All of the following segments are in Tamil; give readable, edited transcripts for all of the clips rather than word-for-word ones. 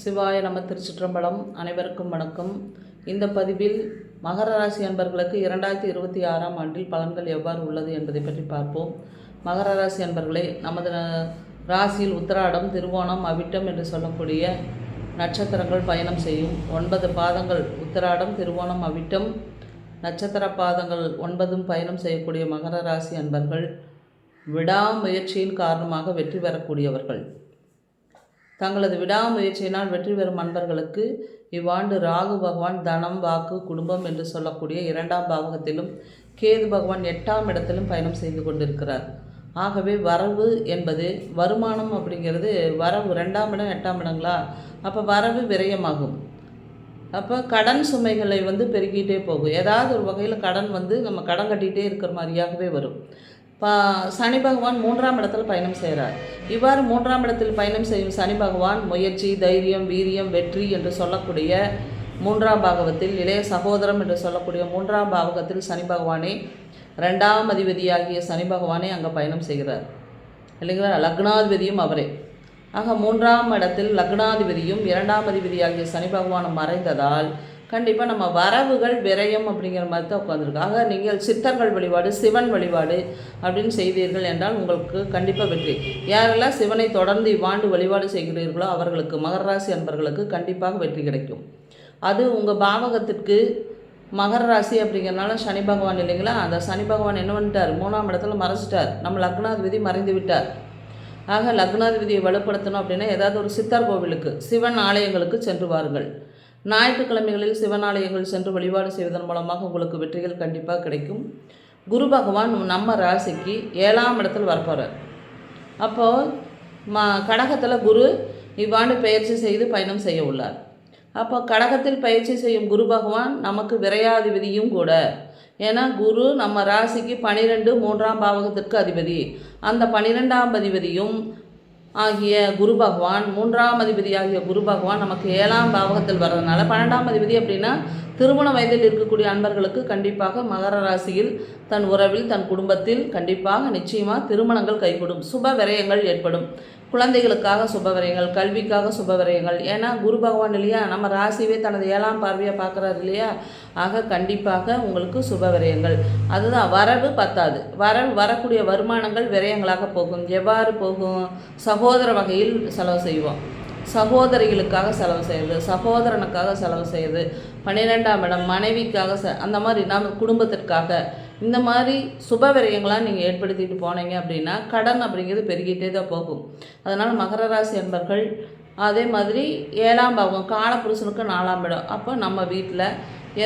சிவாய நம. திருச்சிற்றம்பலம். அனைவருக்கும் வணக்கம். இந்த பதிவில் மகர ராசி அன்பர்களுக்கு 2026ஆம் ஆண்டில் பலன்கள் எவ்வாறு உள்ளது என்பதை பற்றி பார்ப்போம். மகர ராசி அன்பர்களே, நமது ராசியில் உத்திராடம், திருவோணம், அவிட்டம் என்று சொல்லக்கூடிய நட்சத்திரங்கள் பயணம் செய்யும். 9 பாதங்கள் உத்திராடம், திருவோணம், அவிட்டம் நட்சத்திர பாதங்கள் 9 பயணம் செய்யக்கூடிய மகர ராசி அன்பர்கள் விடாமுயற்சியின் காரணமாக வெற்றி பெறக்கூடியவர்கள். தங்களது விடாமுயற்சியினால் வெற்றி பெறும் அன்பர்களுக்கு இவ்வாண்டு ராகு பகவான் தனம், வாக்கு, குடும்பம் என்று சொல்லக்கூடிய 2ஆம் பாவகத்திலும், கேது பகவான் 8ஆம் இடத்திலும் பயணம் செய்து கொண்டிருக்கிறார். ஆகவே வரவு என்பது வருமானம் அப்படிங்கிறது வரவு 2ஆம் இடம் 8ஆம் இடங்களா, அப்போ வரவு விரயமாகும். அப்போ கடன் சுமைகளை பெருக்கிட்டே போகும். ஏதாவது ஒரு வகையில் கடன் நம்ம கடன் கட்டிகிட்டே இருக்கிற மாதிரியாகவே வரும். சனி பகவான் 3ஆம் இடத்தில் பயணம் செய்கிறார். இவ்வாறு 3ஆம் இடத்தில் பயணம் செய்யும் சனி பகவான் முயற்சி, தைரியம், வீரியம், வெற்றி என்று சொல்லக்கூடிய 3ஆம் பாவகத்தில், இளைய சகோதரம் என்று சொல்லக்கூடிய 3ஆம் பாவகத்தில் சனி பகவானே, 2ஆம் அதிபதியாகிய சனி பகவானே அங்கே பயணம் செய்கிறார் இல்லைங்களா. லக்னாதிபதியும் அவரே. ஆக 3ஆம் இடத்தில் லக்னாதிபதியும் 2ஆம் அதிபதியாகிய சனி பகவானும் மறைந்ததால் கண்டிப்பாக நம்ம வரவுகள் விரயம் அப்படிங்கிற மாதிரி தான் உட்காந்துருக்கு. ஆக நீங்கள் சித்தர்கள் வழிபாடு, சிவன் வழிபாடு அப்படின்னு செய்தீர்கள் என்றால் உங்களுக்கு கண்டிப்பாக வெற்றி. யாரெல்லாம் சிவனை தொடர்ந்து இவ்வாண்டு வழிபாடு செய்கிறீர்களோ அவர்களுக்கு, மகர ராசி அன்பர்களுக்கு கண்டிப்பாக வெற்றி கிடைக்கும். அது உங்கள் பாவகத்திற்கு மகர ராசி அப்படிங்கிறனால சனி பகவான் இல்லைங்களா. அந்த சனி பகவான் என்ன பண்ணிட்டார், 3ஆம் இடத்துல மறைச்சிட்டார். நம்ம லக்னாதிபதி மறைந்து விட்டார். ஆக லக்னாதிபதியை வலுப்படுத்தணும் அப்படின்னா ஏதாவது ஒரு சித்தர் கோவிலுக்கு, சிவன் ஆலயங்களுக்கு சென்று வாருங்கள். ஞாயிற்றுக்கிழமைகளில் சிவன் ஆலயங்கள் சென்று வழிபாடு செய்வதன் மூலமாக உங்களுக்கு வெற்றிகள் கண்டிப்பாக கிடைக்கும். குரு பகவான் நம்ம ராசிக்கு 7ஆம் இடத்தில் வரப்போகிறார். அப்போது கடகத்தில் குரு இவ்வாண்டு பயிற்சி செய்து பயணம் செய்ய உள்ளார். அப்போ கடகத்தில் பயிற்சி செய்யும் குரு பகவான் நமக்கு விரையாதிபதியும் கூட. ஏன்னா குரு நம்ம ராசிக்கு 12 3ஆம் பாவகத்திற்கு அதிபதி. அந்த 12ஆம் அதிபதியும் ஆகிய குரு பகவான், 3ஆம் அதிபதி ஆகிய குரு பகவான் நமக்கு 7ஆம் பாவகத்தில் வர்றதுனால 12ஆம் அதிபதி அப்படின்னா திருமண வயதில் இருக்கக்கூடிய அன்பர்களுக்கு கண்டிப்பாக மகர ராசியில் தன் உறவில், தன் குடும்பத்தில் கண்டிப்பாக நிச்சயமாக திருமணங்கள் கைகூடும். சுப விரயங்கள் ஏற்படும். குழந்தைகளுக்காக சுப விரயங்கள், கல்விக்காக சுப விரயங்கள். ஏன்னா குரு பகவான் இல்லையா, நம்ம ராசிவே தனது 7ஆம் பார்வையாக பார்க்குறாரு இல்லையா. ஆக கண்டிப்பாக உங்களுக்கு சுப விரயங்கள். அதுதான் வரவு பத்தாது. வரக்கூடிய வருமானங்கள் விரயங்களாக போகும். எவ்வாறு போகும்? சகோதர வகையில் செலவு செய்வோம், சகோதரிகளுக்காக செலவு செய்யுது, சகோதரனுக்காக செலவு செய்யுது, 12ஆம் இடம் மனைவிக்காக அந்த மாதிரி நம்ம குடும்பத்திற்காக இந்த மாதிரி சுப விரயங்களாக நீங்கள் ஏற்படுத்திட்டு போனீங்க அப்படின்னா கடன் அப்படிங்கிறது பெருகிட்டே தான் போகும். அதனால் மகர ராசி அன்பர்கள் அதே மாதிரி 7ஆம் பாவம் காலப்புருஷனுக்கு 4ஆம் இடம். அப்போ நம்ம வீட்டில்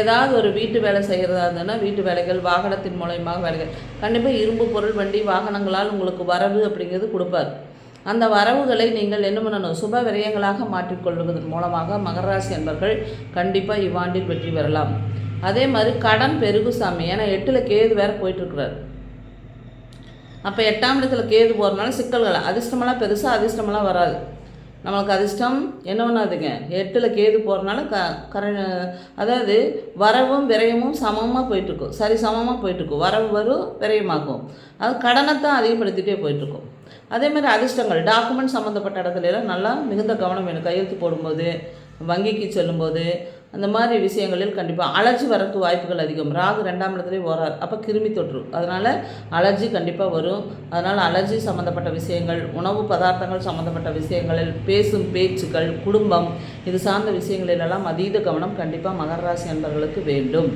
ஏதாவது ஒரு வீட்டு வேலை செய்கிறதா இருந்ததுன்னா வீட்டு வேலைகள், வாகனத்தின் மூலயமாக வேலைகள், கண்டிப்பாக இரும்பு பொருள், வண்டி, வாகனங்களால் உங்களுக்கு வரவு அப்படிங்கிறது கொடுப்பார். அந்த வரவுகளை நீங்கள் என்ன பண்ணணும், சுப விரயங்களாக மாற்றிக்கொள்வதன் மூலமாக மகர ராசி அன்பர்கள் கண்டிப்பாக இவ்வாண்டில் வெற்றி பெறலாம். அதே மாதிரி கடன் பெருகுசாமி. ஏன்னா 8ல் கேது வேறு போயிட்டுருக்குறார். அப்போ 8ஆம் இடத்துல கேது போகிறதுனால சிக்கல்கள், அதிர்ஷ்டமெல்லாம் பெருசாக அதிர்ஷ்டமெல்லாம் வராது. நம்மளுக்கு அதிர்ஷ்டம் என்ன பண்ணாதுங்க, 8ல் கேது போகிறதுனால அதாவது வரவும் விரயமும் சமமாக போயிட்டுருக்கும், சரி சமமாக போயிட்டுருக்கும். வரவு வரும், விரயமாகும். அது கடனைத்தான் அதிகப்படுத்திகிட்டே போயிட்டுருக்கும். அதே மாதிரி அதிர்ஷ்டங்கள், டாக்குமெண்ட் சம்மந்தப்பட்ட இடத்துலலாம் நல்லா மிகுந்த கவனம் வேணும். கையெழுத்து போடும்போது, வங்கிக்கு செல்லும்போது, அந்த மாதிரி விஷயங்களில் கண்டிப்பாக அலர்ஜி வரக்கு வாய்ப்புகள் அதிகம். ராகு 2ஆம் இடத்துலேயே போகிறார். அப்போ கிருமி தொற்று, அதனால் அலர்ஜி கண்டிப்பாக வரும். அதனால் அலர்ஜி சம்மந்தப்பட்ட விஷயங்கள், உணவு பதார்த்தங்கள் சம்மந்தப்பட்ட விஷயங்களில், பேசும் பேச்சுக்கள், குடும்பம் இது சார்ந்த விஷயங்களிலெல்லாம் அதீத கவனம் கண்டிப்பாக மகர ராசி அன்பர்களுக்கு வேண்டும்.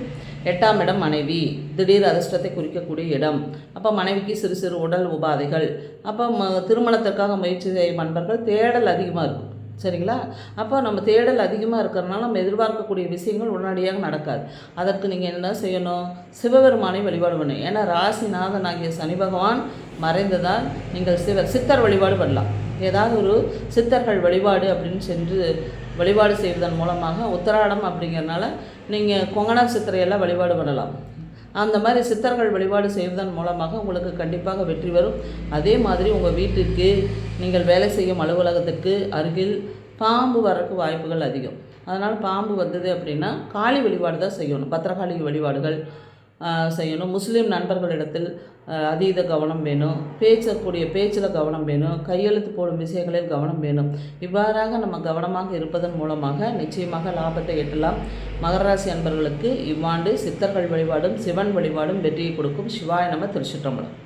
8ஆம் இடம் மனைவி, திடீர் அதிர்ஷ்டத்தை குறிக்கக்கூடிய இடம். அப்போ மனைவிக்கு சிறு சிறு உடல் உபாதைகள். அப்போ திருமணத்திற்காக முயற்சி செய்யும் அன்பர்கள் தேடல் அதிகமாக இருக்கும். சரிங்களா. அப்போ நம்ம தேடல் அதிகமாக இருக்கிறதுனால நம்ம எதிர்பார்க்கக்கூடிய விஷயங்கள் உடனடியாக நடக்காது. அதற்கு நீங்கள் என்ன செய்யணும், சிவபெருமானை வழிபாடு பண்ணணும். ஏன்னா ராசிநாதன் ஆகிய சனி பகவான் மறைந்ததால் நீங்கள் சித்தர் வழிபாடு பண்ணலாம். ஏதாவது ஒரு சித்தர்கள் வழிபாடு அப்படின்னு சென்று வழிபாடு செய்வதன் மூலமாக, உத்திராடம் அப்படிங்கிறனால நீங்கள் கொங்கணர் சித்தரையெல்லாம் வழிபாடு பண்ணலாம். அந்த மாதிரி சித்தர்கள் வழிபாடு செய்வதன் மூலமாக உங்களுக்கு கண்டிப்பாக வெற்றி வரும். அதே மாதிரி உங்கள் வீட்டுக்கு, நீங்கள் வேலை செய்யும் அலுவலகத்துக்கு அருகில் பாம்பு வரக்கு வாய்ப்புகள் அதிகம். அதனால் பாம்பு வந்தது அப்படின்னா காளி வழிபாடு தான் செய்யணும். பத்திரகாளி வழிபாடுகள், செய்யணும். முஸ்லீம் நண்பர்களிடத்தில் அதீத கவனம் வேணும். பேச்சில் கவனம் வேணும். கையெழுத்து போடும் விஷயங்களில் கவனம் வேணும். இவ்வாறாக நம்ம கவனமாக இருப்பதன் மூலமாக நிச்சயமாக லாபத்தை எட்டலாம். மகர ராசி அன்பர்களுக்கு இவ்வாண்டு சித்தர்கள் வழிபாடும் சிவன் வழிபாடும் வெற்றியை கொடுக்கும். சிவாய நம. திருச்சிற்றம்பலம்.